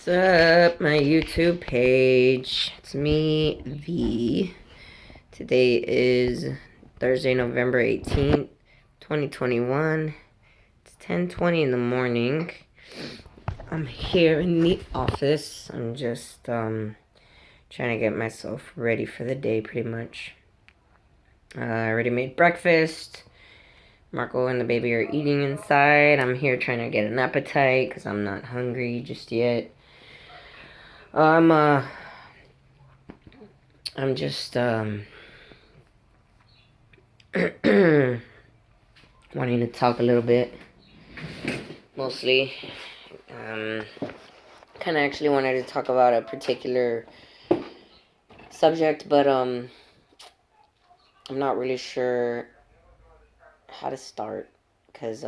What's up, my YouTube page? It's me, V. Today is Thursday, November 18th, 2021. It's 10:20 in the morning. I'm here in the office. I'm just trying to get myself ready for the day, pretty much. I already made breakfast. Marco and the baby are eating inside. I'm here trying to get an appetite because I'm not hungry just yet. I'm just wanting to talk a little bit. Mostly, kind of actually wanted to talk about a particular subject, but I'm not really sure how to start because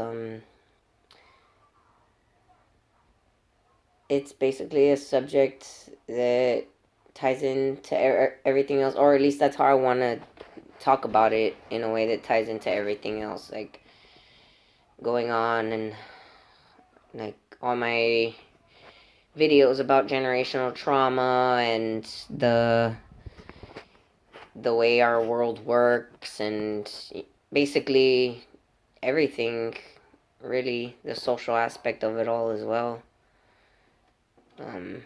it's basically a subject that ties into everything else, or at least that's how I want to talk about it, in a way that ties into everything else, like going on, and like all my videos about generational trauma and the way our world works, and basically everything, really, the social aspect of it all as well. I'm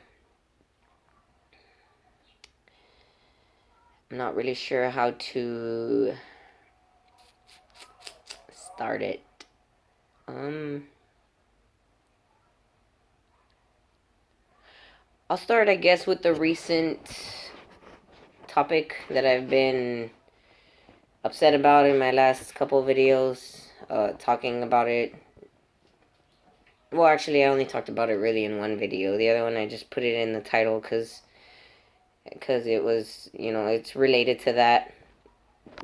not really sure how to start it. I'll start, I guess, with the recent topic that I've been upset about in my last couple videos, talking about it. Well, actually, I only talked about it really in one video. The other one, I just put it in the title because it was, it's related to that.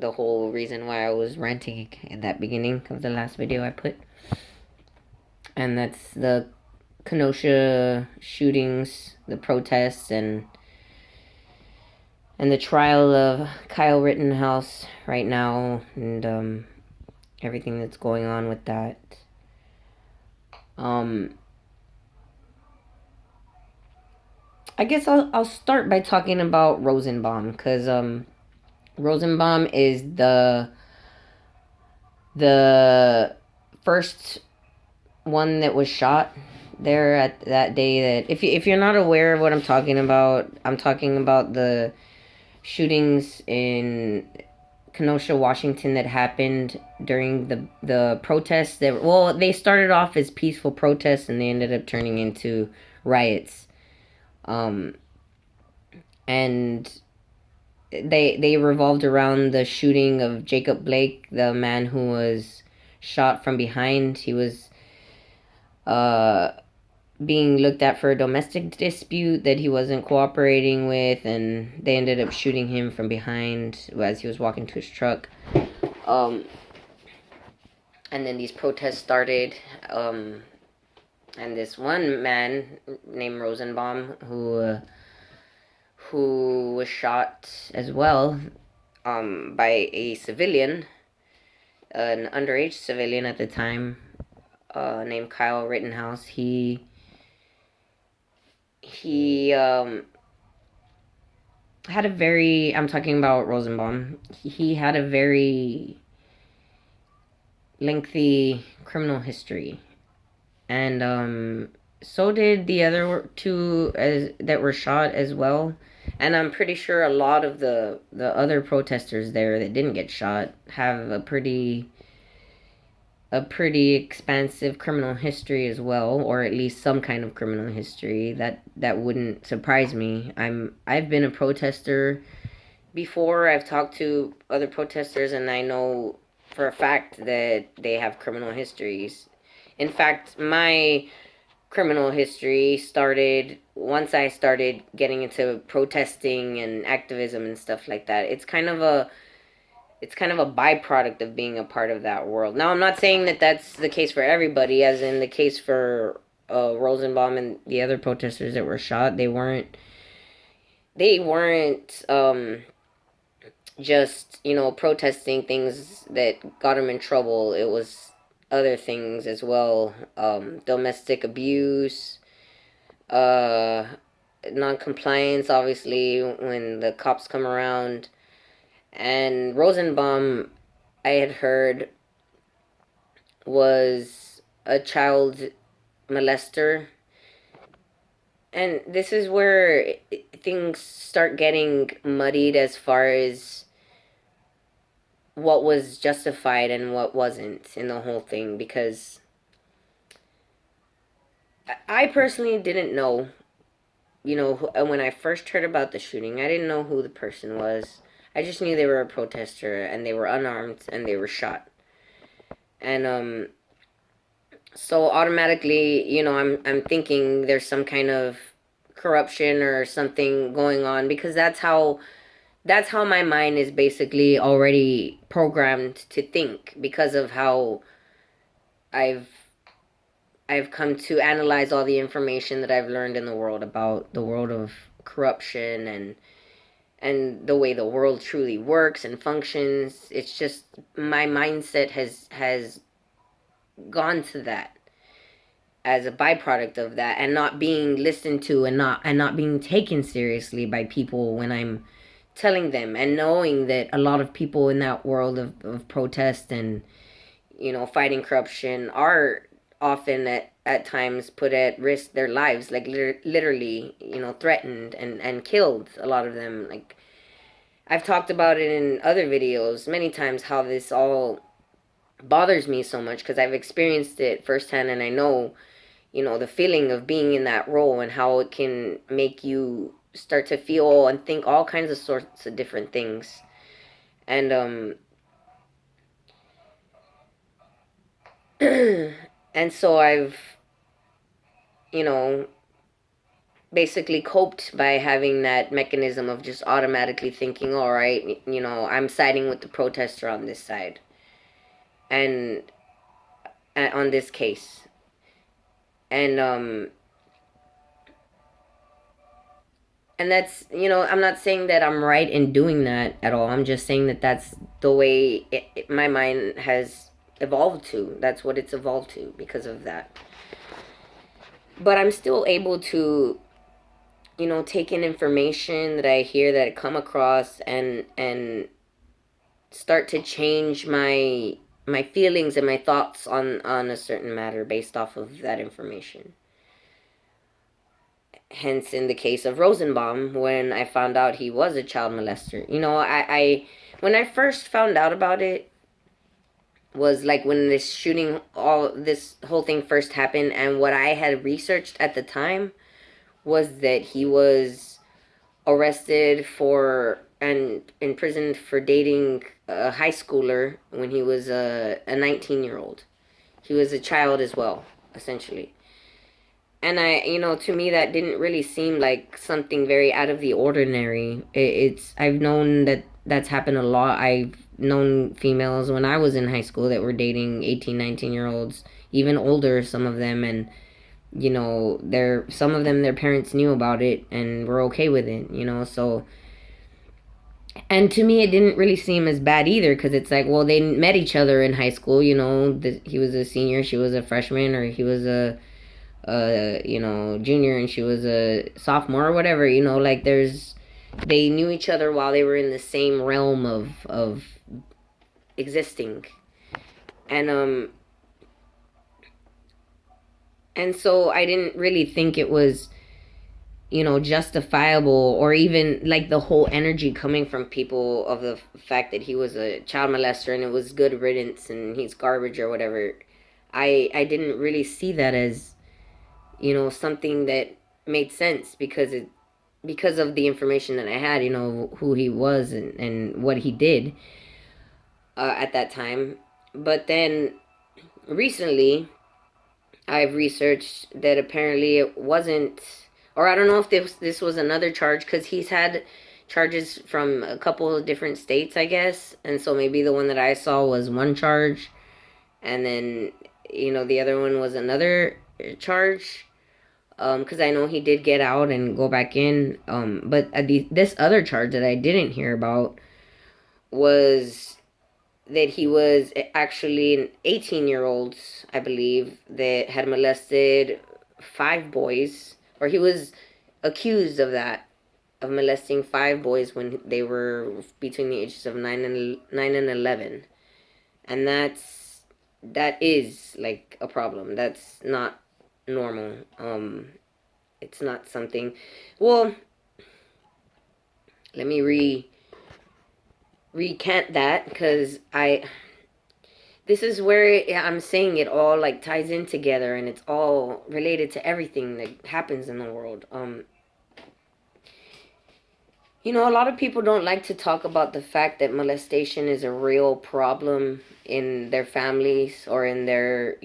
The whole reason why I was ranting in that beginning of the last video I put. And that's the Kenosha shootings, the protests, and the trial of Kyle Rittenhouse right now, and everything that's going on with that. I guess I'll start by talking about Rosenbaum, because Rosenbaum is the first one that was shot there at that day. That if you're not aware of what I'm talking about the shootings in Kenosha, Washington, that happened during the protests. That, well, they started off as peaceful protests and they ended up turning into riots. And they revolved around the shooting of Jacob Blake, the man who was shot from behind. He was being looked at for a domestic dispute that he wasn't cooperating with, and they ended up shooting him from behind as he was walking to his truck. And then these protests started, and this one man named Rosenbaum, who was shot as well, by a civilian, an underage civilian at the time, named Kyle Rittenhouse. He had a very, I'm talking about Rosenbaum, he had a very lengthy criminal history. And so did the other two that were shot as well. And I'm pretty sure a lot of the other protesters there that didn't get shot have a pretty expansive criminal history as well, or at least some kind of criminal history. That wouldn't surprise me. I've been a protester before. I've talked to other protesters, and I know for a fact that they have criminal histories. In fact, my criminal history started once I started getting into protesting and activism and stuff like that. It's kind of a byproduct of being a part of that world. Now, I'm not saying that that's the case for everybody, as in the case for Rosenbaum and the other protesters that were shot. They weren't just, protesting things that got them in trouble. It was other things as well. Domestic abuse, uh, non-compliance, obviously, when the cops come around. And Rosenbaum, I had heard, was a child molester. And this is where things start getting muddied as far as what was justified and what wasn't in the whole thing, because I personally didn't know, when I first heard about the shooting, I didn't know who the person was. I just knew they were a protester and they were unarmed and they were shot. And so automatically, I'm thinking there's some kind of corruption or something going on, because that's how my mind is basically already programmed to think, because of how I've I've come to analyze all the information that I've learned in the world about the world of corruption and the way the world truly works and functions. It's just my mindset has gone to that as a byproduct of that, and not being listened to, and not being taken seriously by people when I'm telling them, and knowing that a lot of people in that world of protest and fighting corruption are often at times put at risk their lives, like literally, threatened and killed, a lot of them. Like, I've talked about it in other videos many times, how this all bothers me so much, because I've experienced it firsthand, and I know, the feeling of being in that role, and how it can make you start to feel and think all kinds of sorts of different things. And and so I've, you know, basically coped by having that mechanism of just automatically thinking, all right, I'm siding with the protester on this side, and on this case. And that's, I'm not saying that I'm right in doing that at all. I'm just saying that that's the way my mind has evolved to. That's what it's evolved to because of that. But I'm still able to, take in information that I hear, that I come across, and start to change my feelings and my thoughts on a certain matter based off of that information. Hence, in the case of Rosenbaum, when I found out he was a child molester, I when I first found out about it, was like when this shooting, all this whole thing first happened, and what I had researched at the time was that he was arrested for and imprisoned for dating a high schooler when he was a 19-year-old. He was a child as well, essentially. And to me, that didn't really seem like something very out of the ordinary. I've known that that's happened a lot. I've known females when I was in high school that were dating 18, 19-year-olds, even older, some of them. And, some of them, their parents knew about it and were okay with it, so. And to me, it didn't really seem as bad either, because it's like, well, they met each other in high school, he was a senior, she was a freshman, or he was a junior and she was a sophomore or whatever, like they knew each other while they were in the same realm of existing. And so I didn't really think it was, justifiable, or even like the whole energy coming from people of the fact that he was a child molester and it was good riddance and he's garbage or whatever. I didn't really see that as, something that made sense, because of the information that I had, who he was and what he did at that time. But then recently, I've researched that apparently it wasn't, or I don't know if this was another charge, because he's had charges from a couple of different states, I guess, and so maybe the one that I saw was one charge, and then the other one was another charge. Because I know he did get out and go back in. But this other charge that I didn't hear about was that he was actually an 18-year-old, I believe, that had molested 5 boys, or he was accused of that, of molesting 5 boys when they were between the ages of 9 and 11, and that is like a problem. That's not normal. It's not something. Well, let me recant that, because this is where I'm saying it all like ties in together, and it's all related to everything that happens in the world. A lot of people don't like to talk about the fact that molestation is a real problem in their families, or in their,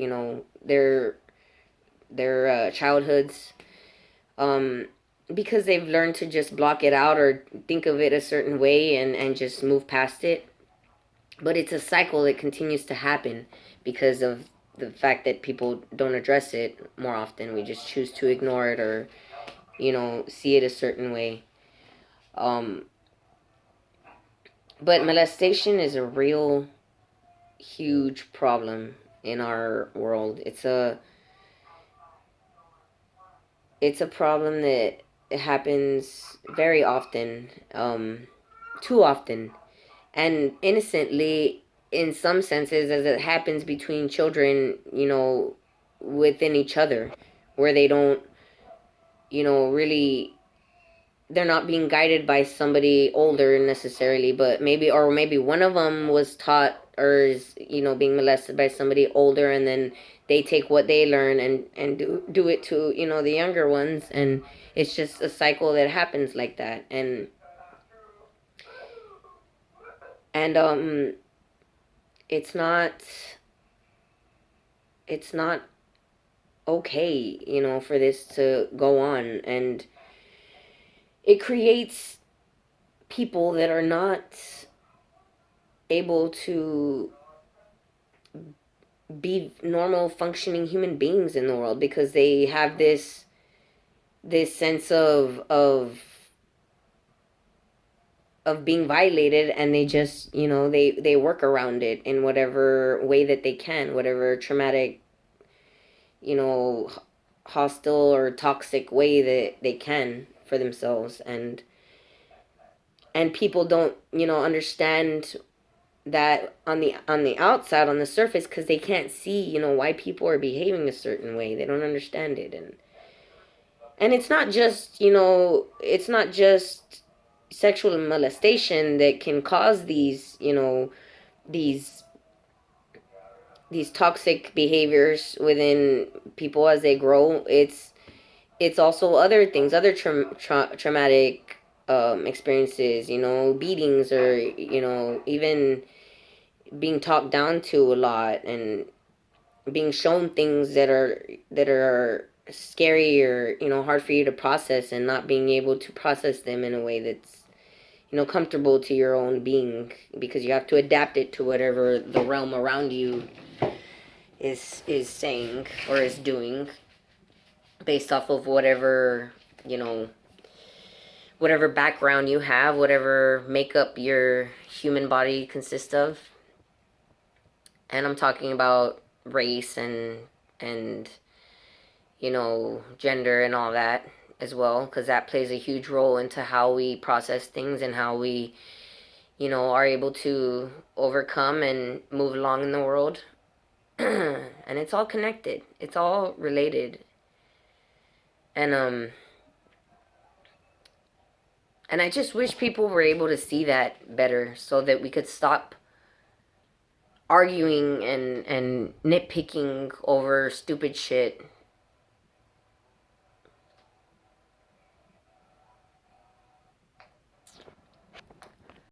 their childhoods, um, because they've learned to just block it out, or think of it a certain way, and just move past it. But it's a cycle that continues to happen because of the fact that people don't address it more often. We just choose to ignore it, or, see it a certain way. Um, but molestation is a real huge problem in our world. It's a problem that happens very often, too often, and innocently in some senses, as it happens between children, within each other, where they don't, really, they're not being guided by somebody older necessarily, but maybe one of them was taught, or is, being molested by somebody older, and then they take what they learn, and do it to, the younger ones, and it's just a cycle that happens like that. And it's not it's not okay, for this to go on, and it creates people that are not able to be normal functioning human beings in the world, because they have this sense of being violated, and they just, they work around it in whatever way that they can, whatever traumatic, you know hostile or toxic way that they can for themselves. And people don't, understand that on the outside, on the surface, because they can't see, why people are behaving a certain way. They don't understand it. And it's not just sexual molestation that can cause these these toxic behaviors within people as they grow. It's also other things, other traumatic experiences, beatings, or, even being talked down to a lot, and being shown things that are scary, or, hard for you to process, and not being able to process them in a way that's, comfortable to your own being, because you have to adapt it to whatever the realm around you is saying, or is doing, based off of you know whatever background you have, whatever makeup your human body consists of. And I'm talking about race, and gender, and all that as well, because that plays a huge role into how we process things, and how we, are able to overcome and move along in the world. And it's all connected. It's all related. And and I just wish people were able to see that better, so that we could stop arguing and nitpicking over stupid shit.